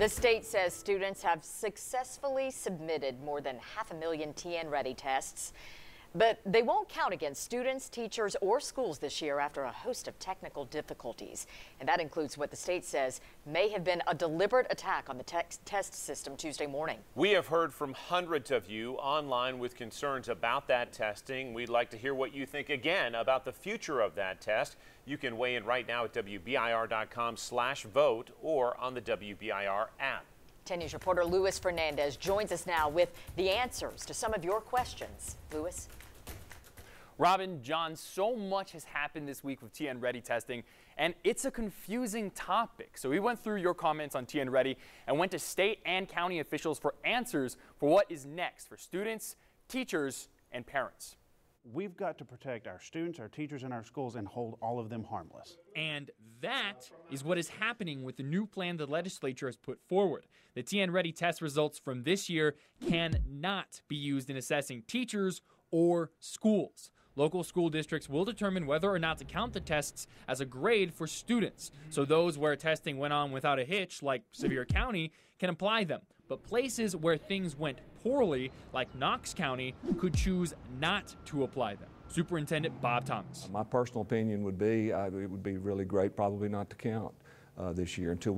The state says students have successfully submitted more than 500,000 TNReady tests, but they won't count against students, teachers, or schools this year after a host of technical difficulties. And that includes what the state says may have been a deliberate attack on the test system Tuesday morning. We have heard from hundreds of you online with concerns about that testing. We'd like to hear what you think again about the future of that test. You can weigh in right now at WBIR.com/vote or on the WBIR app. 10 News reporter Luis Fernandez joins us now with the answers to some of your questions. Luis? Robin, John, so much has happened this week with TNReady testing, and it's a confusing topic. So we went through your comments on TNReady and went to state and county officials for answers for what is next for students, teachers, and parents. We've got to protect our students, our teachers, and our schools and hold all of them harmless. And that is what is happening with the new plan the legislature has put forward. The TNReady test results from this year cannot be used in assessing teachers or schools. Local school districts will determine whether or not to count the tests as a grade for students. So those where testing went on without a hitch, like Sevier County, can apply them. But places where things went poorly, like Knox County, could choose not to apply them. Superintendent Bob Thomas. My personal opinion would be it would be really great probably not to count this year until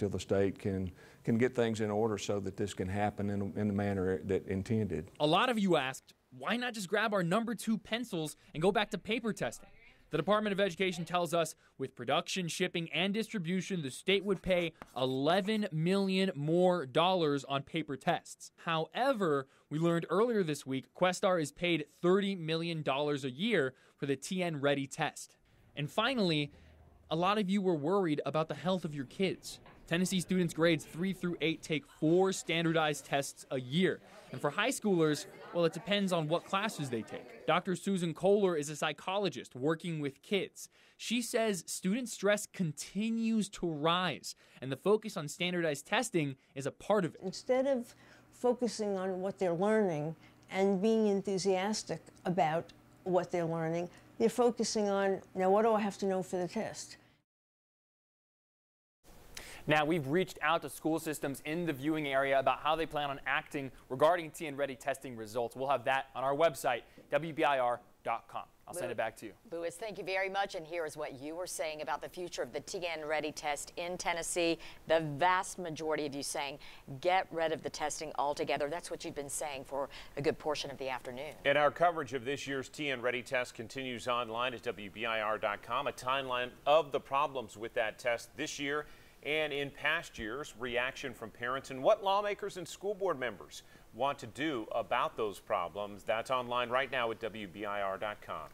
the state can get things in order so that this can happen in the manner that intended. A lot of you asked, why not just grab our number 2 pencils and go back to paper testing? The Department of Education tells us with production, shipping, and distribution, the state would pay $11 million more on paper tests. However, we learned earlier this week, Questar is paid $30 million a year for the TNReady test. And finally, a lot of you were worried about the health of your kids. Tennessee students grades 3 through 8 take 4 standardized tests a year. And for high schoolers, well, it depends on what classes they take. Dr. Susan Kohler is a psychologist working with kids. She says student stress continues to rise, and the focus on standardized testing is a part of it. Instead of focusing on what they're learning and being enthusiastic about what they're learning, they're focusing on, now what do I have to know for the test? Now, we've reached out to school systems in the viewing area about how they plan on acting regarding TNReady testing results. We'll have that on our website, WBIR.com. I'll send it back to you. Luis, thank you very much. And here is what you were saying about the future of the TNReady test in Tennessee. The vast majority of you saying, get rid of the testing altogether. That's what you've been saying for a good portion of the afternoon. And our coverage of this year's TNReady test continues online at WBIR.com. A timeline of the problems with that test this year and in past years, reaction from parents, and what lawmakers and school board members want to do about those problems. That's online right now at WBIR.com.